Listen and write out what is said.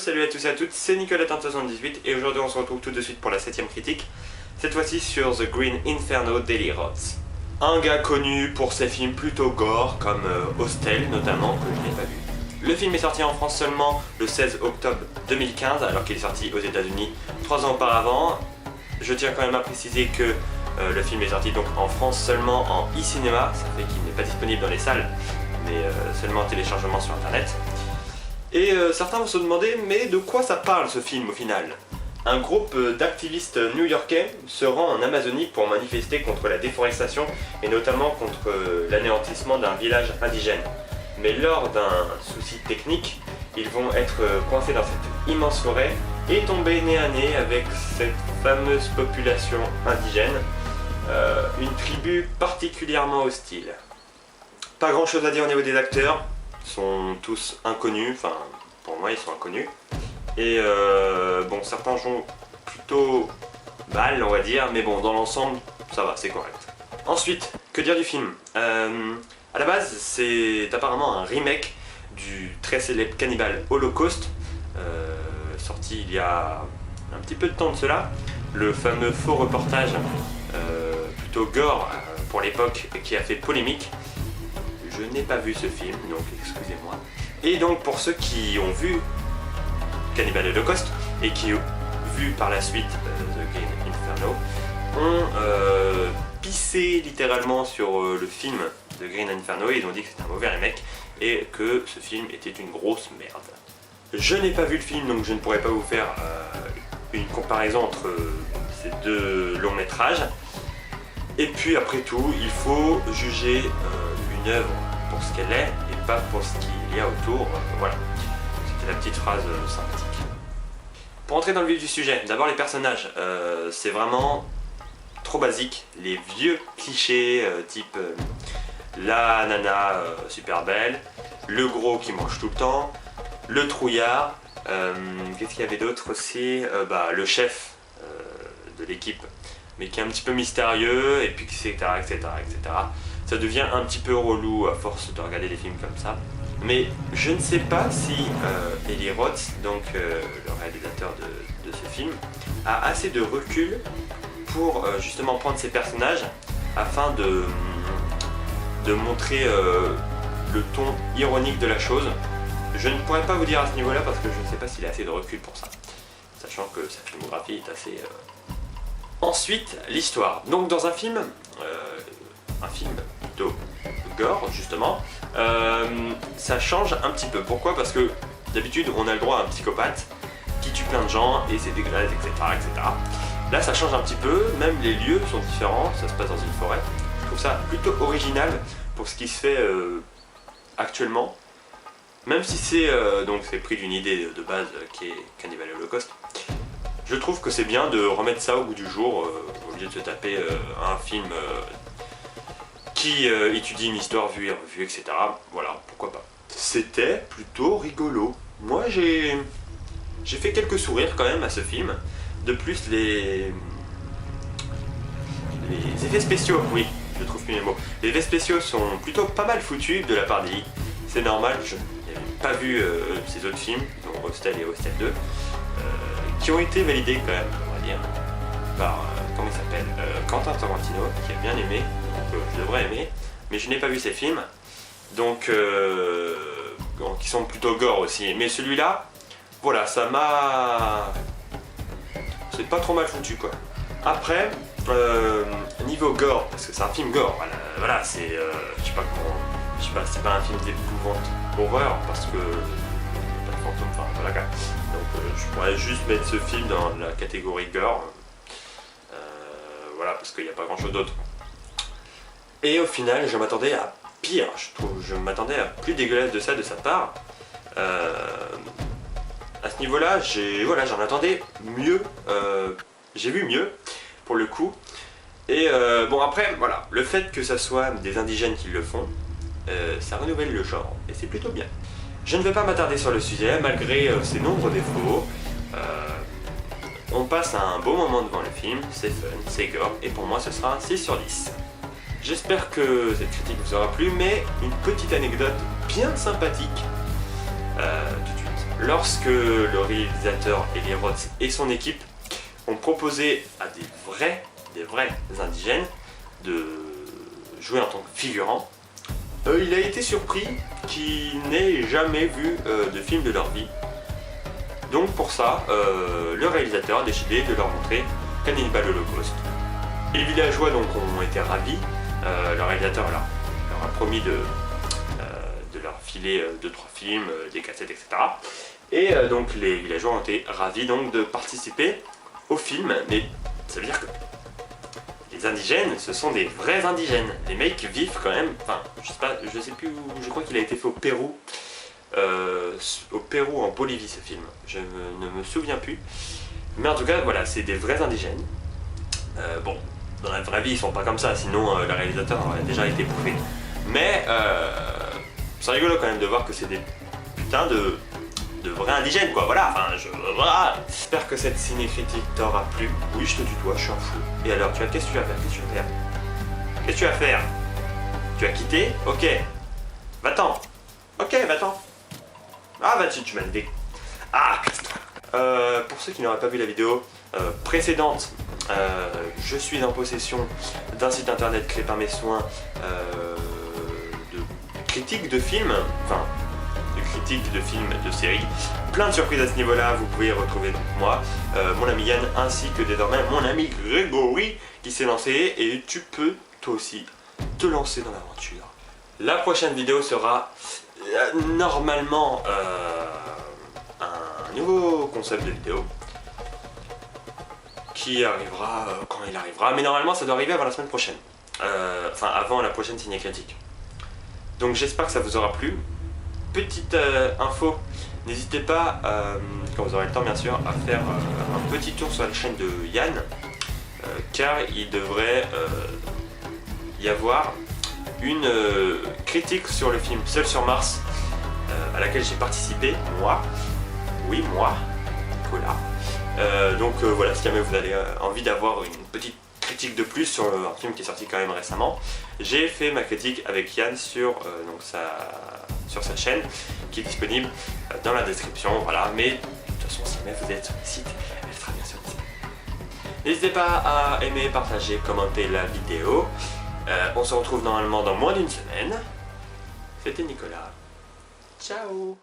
salut à tous et à toutes, c'est Nicolas78 et aujourd'hui on se retrouve tout de suite pour la 7ème critique, cette fois-ci sur The Green Inferno d'Eli Roth. Un gars connu pour ses films plutôt gore comme Hostel notamment, que je n'ai pas vu. Le film est sorti en France seulement le 16 octobre 2015 alors qu'il est sorti aux États-Unis 3 ans auparavant. Je tiens quand même à préciser que le film est sorti donc en France seulement en e-cinéma, ça fait qu'il n'est pas disponible dans les salles, mais seulement en téléchargement sur internet. Et certains vont se demander, mais de quoi ça parle ce film au final? Un groupe d'activistes new-yorkais se rend en Amazonie pour manifester contre la déforestation et notamment contre l'anéantissement d'un village indigène. Mais lors d'un souci technique, ils vont être coincés dans cette immense forêt et tomber nez à nez avec cette fameuse population indigène, une tribu particulièrement hostile. Pas grand chose à dire au niveau des acteurs. Sont tous inconnus, enfin pour moi ils sont inconnus. Et bon, certains jouent plutôt mal on va dire, mais bon dans l'ensemble ça va, c'est correct. Ensuite, que dire du film? À la base c'est apparemment un remake du très célèbre Cannibal Holocaust, sorti il y a un petit peu de temps de cela. Le fameux faux reportage plutôt gore pour l'époque qui a fait polémique. Je n'ai pas vu ce film, donc excusez-moi. Et donc pour ceux qui ont vu Cannibal Holocaust et qui ont vu par la suite The Green Inferno, ont pissé littéralement sur le film The Green Inferno et ils ont dit que c'était un mauvais remake et que ce film était une grosse merde. Je n'ai pas vu le film donc je ne pourrais pas vous faire une comparaison entre ces deux longs métrages. Et puis après tout, il faut juger une œuvre pour ce qu'elle est et pas pour ce qu'il y a autour. Voilà, c'était la petite phrase sympathique. Pour entrer dans le vif du sujet, d'abord les personnages, c'est vraiment trop basique. Les vieux clichés type la nana super belle, le gros qui mange tout le temps, le trouillard, qu'est-ce qu'il y avait d'autre aussi, le chef de l'équipe, mais qui est un petit peu mystérieux, et puis etc. Ça devient un petit peu relou à force de regarder des films comme ça. Mais je ne sais pas si Eli Roth, donc le réalisateur de ce film, a assez de recul pour justement prendre ses personnages afin de montrer le ton ironique de la chose. Je ne pourrais pas vous dire à ce niveau-là parce que je ne sais pas s'il a assez de recul pour ça, sachant que sa filmographie est assez... Ensuite, l'histoire. Donc dans un film plutôt gore justement, ça change un petit peu. Pourquoi? Parce que d'habitude on a le droit à un psychopathe qui tue plein de gens et c'est dégueulasse, etc. Là ça change un petit peu, même les lieux sont différents, ça se passe dans une forêt. Je trouve ça plutôt original pour ce qui se fait actuellement. Même si c'est pris d'une idée de base qui est Cannibal Holocaust. Je trouve que c'est bien de remettre ça au goût du jour, au lieu de se taper un film qui étudie une histoire vue et revue, etc. Voilà, pourquoi pas. C'était plutôt rigolo. Moi j'ai fait quelques sourires quand même à ce film. De plus les effets spéciaux, oui, je trouve plus mes mots. Les effets spéciaux sont plutôt pas mal foutus de la part d'Eli. C'est normal, je n'avais pas vu ces autres films, dont Hostel et Hostel 2. Qui ont été validés quand même, on va dire, par, comment il s'appelle, Quentin Tarantino, qui a bien aimé, donc je devrais aimer, mais je n'ai pas vu ces films, donc qui sont plutôt gore aussi, mais celui-là, voilà, ça m'a... c'est pas trop mal foutu quoi. Après, niveau gore, parce que c'est un film gore, voilà c'est, je sais pas, c'est pas un film d'épouvante horreur, parce que pas de fantôme, enfin voilà quoi. Donc je pourrais juste mettre ce film dans la catégorie gore, voilà, parce qu'il n'y a pas grand chose d'autre. Et au final, je m'attendais à pire, je m'attendais à plus dégueulasse de ça de sa part. À ce niveau-là, j'en attendais mieux, j'ai vu mieux, pour le coup. Et bon après, voilà, le fait que ça soit des indigènes qui le font, ça renouvelle le genre, et c'est plutôt bien. Je ne vais pas m'attarder sur le sujet, malgré ses nombreux défauts. On passe un beau moment devant le film, c'est fun, c'est gore, et pour moi ce sera un 6 sur 10. J'espère que cette critique vous aura plu, mais une petite anecdote bien sympathique tout de suite. lorsque le réalisateur Eli Roth et son équipe ont proposé à des vrais indigènes de jouer en tant que figurant, il a été surpris qu'ils n'aient jamais vu de film de leur vie. Donc pour ça, le réalisateur a décidé de leur montrer Cannibal Holocaust. Les villageois donc ont été ravis, le réalisateur leur a promis de leur filer 2-3 films, des cassettes, etc. Et donc les villageois ont été ravis donc de participer au film, mais ça veut dire que les indigènes, ce sont des vrais indigènes. Les mecs vivent quand même, enfin, je sais plus où, je crois qu'il a été fait au Pérou. En Bolivie ce film, je ne me souviens plus. Mais en tout cas, voilà, c'est des vrais indigènes. Bon, dans la vraie vie, ils sont pas comme ça, sinon le réalisateur aurait déjà été bouffé. Mais c'est rigolo quand même de voir que c'est des putains de vrais indigènes, quoi. Voilà, enfin, voilà. J'espère que cette ciné-critique t'aura plu. Oui, je te tutoie, je suis un fou. Et alors, qu'est-ce que tu vas faire? Qu'est-ce que tu vas faire? Tu vas quitter? Ok. Va-t'en. Ok, va-t'en. Ah, vas-y, tu m'as dit. Ah, casse-toi. Pour ceux qui n'auraient pas vu la vidéo précédente, je suis en possession d'un site internet créé par mes soins de critiques de films, enfin, de critiques de films, de séries. Plein de surprises à ce niveau-là, vous pouvez retrouver donc moi, mon ami Yann, ainsi que désormais mon ami Grégory qui s'est lancé, et tu peux toi aussi te lancer dans l'aventure. La prochaine vidéo sera normalement un nouveau concept de vidéo qui arrivera quand il arrivera, mais normalement ça doit arriver avant la semaine prochaine, enfin avant la prochaine ciné-critique. Donc j'espère que ça vous aura plu. Petite info, n'hésitez pas, quand vous aurez le temps bien sûr, à faire un petit tour sur la chaîne de Yann, car il devrait y avoir une critique sur le film Seul sur Mars, à laquelle j'ai participé, moi, oui moi, Nicolas. Donc voilà, si jamais vous avez envie d'avoir une petite critique de plus sur un film qui est sorti quand même récemment, j'ai fait ma critique avec Yann sur sa chaîne, qui est disponible dans la description, voilà. Mais de toute façon, si jamais vous êtes sur le site, elle sera bien sur le site. N'hésitez pas à aimer, partager, commenter la vidéo. On se retrouve normalement dans moins d'une semaine. C'était Nicolas. Ciao.